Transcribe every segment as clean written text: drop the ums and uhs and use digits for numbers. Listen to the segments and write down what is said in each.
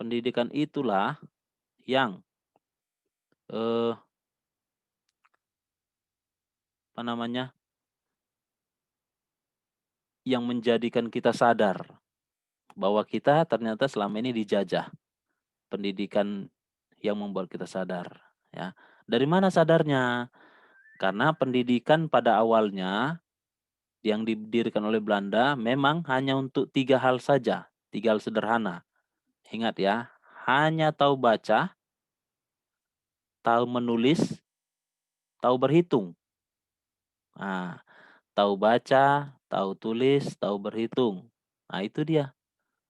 Pendidikan itulah yang, eee, apa namanya, yang menjadikan kita sadar bahwa kita ternyata selama ini dijajah. Pendidikan yang membuat kita sadar, ya. Dari mana sadarnya? Karena pendidikan pada awalnya yang didirikan oleh Belanda memang hanya untuk 3 hal saja, 3 hal sederhana. Ingat ya, hanya tahu baca, tahu menulis, tahu berhitung. Nah, tahu baca, tahu tulis, tahu berhitung. Nah, itu dia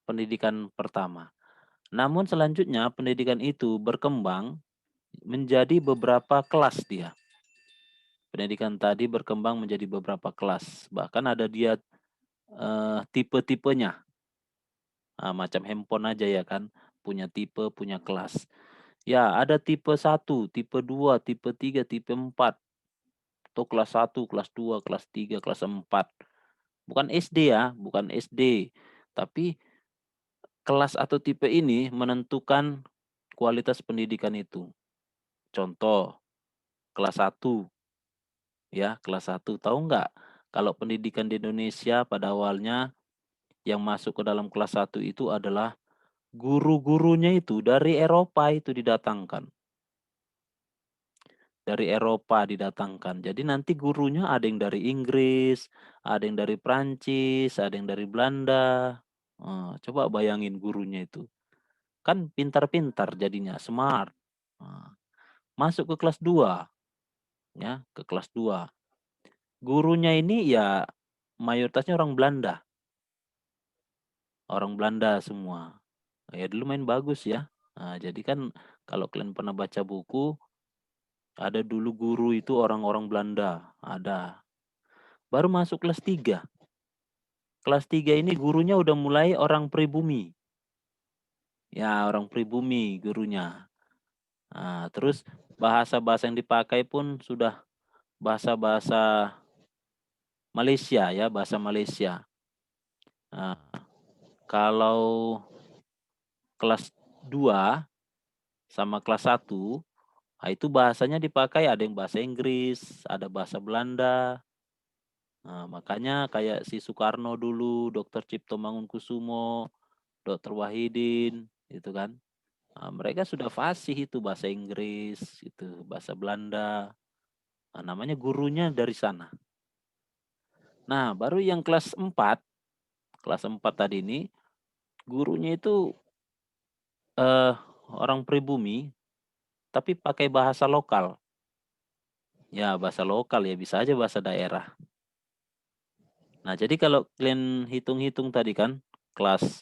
pendidikan pertama. Namun selanjutnya pendidikan itu berkembang menjadi beberapa kelas dia. Pendidikan tadi berkembang menjadi beberapa kelas, bahkan ada dia, tipe-tipenya. Macam handphone aja ya kan, punya tipe, punya kelas. Ya, ada tipe 1, tipe 2, tipe 3, tipe 4, atau kelas 1, kelas 2, kelas 3, kelas 4. Bukan SD ya, bukan SD, tapi kelas atau tipe ini menentukan kualitas pendidikan itu. Contoh, kelas 1 ya, kelas 1 tahu nggak kalau pendidikan di Indonesia pada awalnya yang masuk ke dalam kelas 1 itu adalah guru-gurunya itu dari Eropa itu didatangkan. Dari Eropa didatangkan. Jadi nanti gurunya ada yang dari Inggris, ada yang dari Prancis, ada yang dari Belanda. Coba bayangin gurunya itu. Kan pintar-pintar jadinya, smart. Masuk ke kelas 2 ya, ke kelas 2. Gurunya ini ya mayoritasnya orang Belanda semua. Ya dulu main bagus ya. Jadi kan kalau kalian pernah baca buku, ada dulu guru itu orang-orang Belanda, ada. Baru masuk kelas 3. Kelas 3 ini gurunya udah mulai orang pribumi. Ya, orang pribumi gurunya. Terus bahasa-bahasa yang dipakai pun sudah bahasa-bahasa Malaysia ya, bahasa Malaysia. Nah, kalau kelas 2 sama kelas 1, itu bahasanya dipakai ada yang bahasa Inggris, ada bahasa Belanda. Makanya kayak si Soekarno dulu, Dr. Cipto Mangunkusumo, Dr. Wahidin, itu kan. Mereka sudah fasih itu bahasa Inggris, itu bahasa Belanda. Namanya gurunya dari sana. Nah, baru yang kelas 4 tadi ini gurunya itu eh orang pribumi tapi pakai bahasa lokal. Ya, bahasa lokal ya bisa aja bahasa daerah. Nah, jadi kalau kalian hitung-hitung tadi kan kelas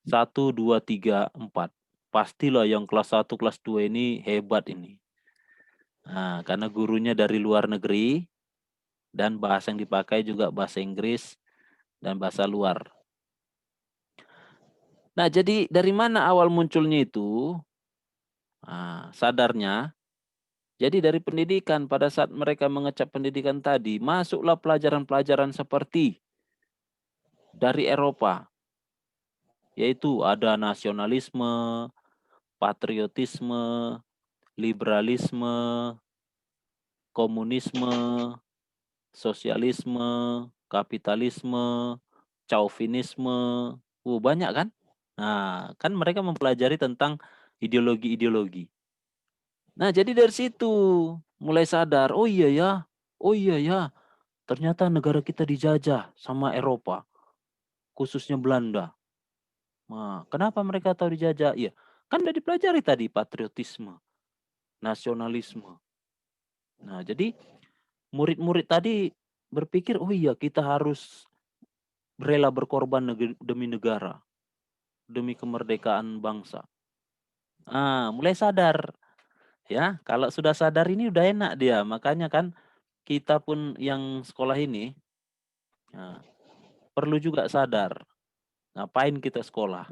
1, 2, 3, 4. Pastilah yang kelas 1, kelas 2 ini hebat ini. Karena gurunya dari luar negeri dan bahasa yang dipakai juga bahasa Inggris dan bahasa luar. Nah, jadi dari mana awal munculnya itu? Sadarnya, jadi dari pendidikan pada saat mereka mengecap pendidikan tadi, masuklah pelajaran-pelajaran seperti dari Eropa, yaitu ada nasionalisme, patriotisme, liberalisme, komunisme, sosialisme, kapitalisme, chauvinisme, banyak kan? Kan mereka mempelajari tentang ideologi-ideologi. Nah, jadi dari situ mulai sadar, oh iya ya, ternyata negara kita dijajah sama Eropa, khususnya Belanda. Kenapa mereka tahu dijajah? Iya, kan udah dipelajari tadi patriotisme, nasionalisme. Nah, jadi murid-murid tadi berpikir, oh iya kita harus rela berkorban demi negara, demi kemerdekaan bangsa. Mulai sadar. Ya, kalau sudah sadar ini udah enak dia. Makanya kan kita pun yang sekolah ini nah, perlu juga sadar. Ngapain kita sekolah?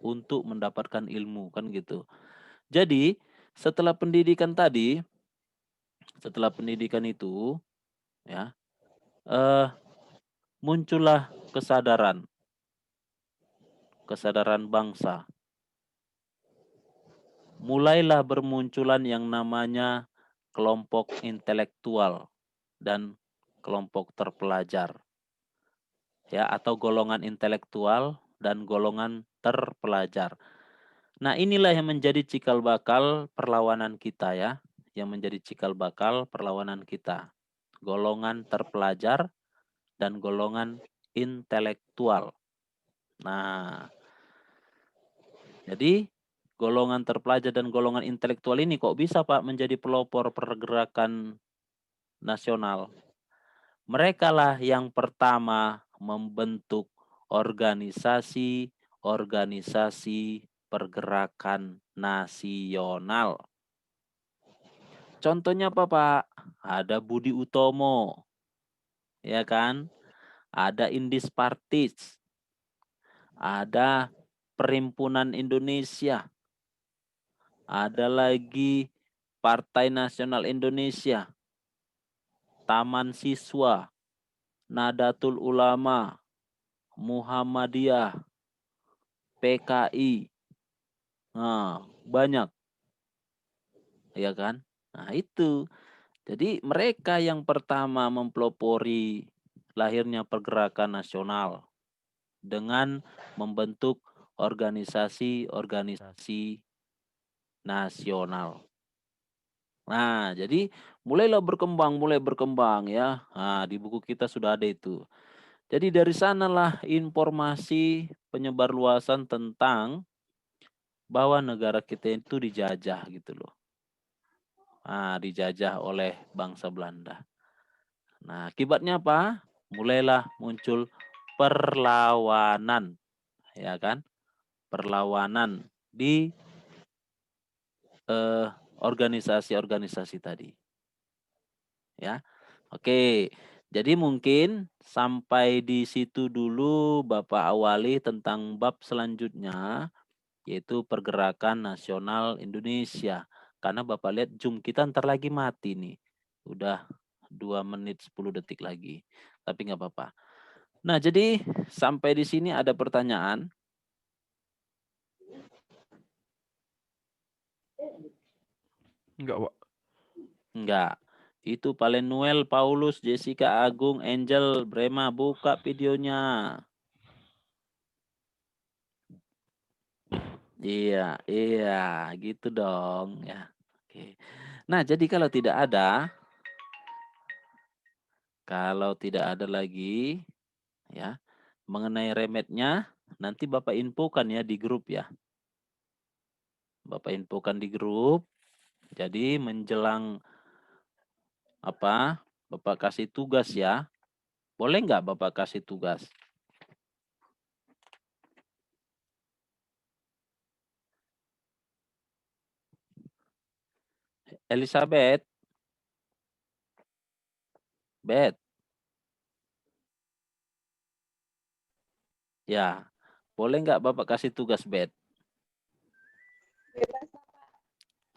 Untuk mendapatkan ilmu kan gitu. Jadi setelah pendidikan tadi, setelah pendidikan itu ya, eh muncullah kesadaran, kesadaran bangsa. mulailah bermunculan yang namanya kelompok intelektual dan kelompok terpelajar. Ya, atau golongan intelektual dan golongan terpelajar. Nah, inilah yang menjadi cikal bakal perlawanan kita ya, yang menjadi cikal bakal perlawanan kita. Golongan terpelajar dan golongan intelektual. Nah, jadi golongan terpelajar dan golongan intelektual ini kok bisa Pak menjadi pelopor pergerakan nasional? Mereka lah yang pertama membentuk organisasi pergerakan nasional. Contohnya apa Pak? Ada Budi Utomo, ya kan? Ada Indis Partis, ada Perhimpunan Indonesia, ada lagi Partai Nasional Indonesia, Taman Siswa, Nadatul Ulama, Muhammadiyah, PKI. Nah, banyak. Ya kan? Nah, itu. Jadi mereka yang pertama mempelopori lahirnya pergerakan nasional dengan membentuk organisasi-organisasi nasional. Nah, jadi mulai berkembang ya. Nah, di buku kita sudah ada itu. Jadi dari sanalah informasi penyebar luasan tentang bahwa negara kita itu dijajah gitu loh. Nah, dijajah oleh bangsa Belanda. Nah, akibatnya apa? Mulailah muncul perlawanan, ya kan? Perlawanan di organisasi-organisasi tadi. Ya, oke. Jadi mungkin sampai di situ dulu Bapak awali tentang bab selanjutnya, yaitu pergerakan nasional Indonesia. Karena Bapak lihat Zoom kita ntar lagi mati nih. Udah 2 menit 10 detik lagi. Tapi nggak apa-apa. Nah, jadi sampai di sini ada pertanyaan? Enggak, Pak. Enggak. Itu Palenuel, Paulus, Jessica, Agung, Angel, Brema, buka videonya. Iya, iya, gitu dong ya. Oke. Nah, jadi kalau tidak ada lagi ya mengenai remetnya, nanti Bapak infokan ya di grup ya. Bapak infokan di grup. Jadi menjelang apa? Bapak kasih tugas ya. Boleh nggak Bapak kasih tugas? Elizabeth, Beth, ya. Boleh nggak Bapak kasih tugas, Beth?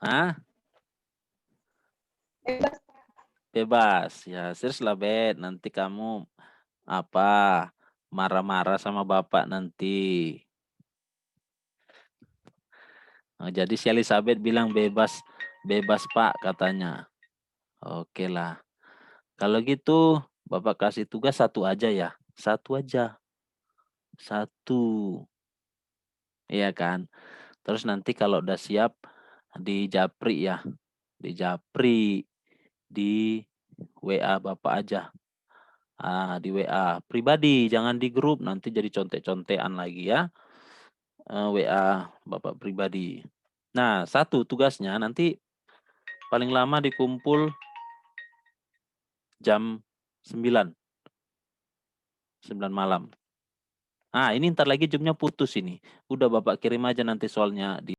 Hah? Bebas. Ya, serius lah, Beth. Nanti kamu apa? Marah-marah sama Bapak nanti. Nah, jadi si Elizabeth bilang bebas, bebas Pak katanya. Oke lah. Kalau gitu Bapak kasih tugas satu aja ya. Satu aja. Satu. Iya kan? Terus nanti kalau udah siap di Japri ya. Di Japri, di WA Bapak aja. Di WA pribadi, jangan di grup nanti jadi contek-contekan lagi ya. WA Bapak pribadi. Nah, satu tugasnya nanti paling lama dikumpul jam 9 malam. Ini ntar lagi Zoom-nya putus ini. Udah Bapak kirim aja nanti soalnya di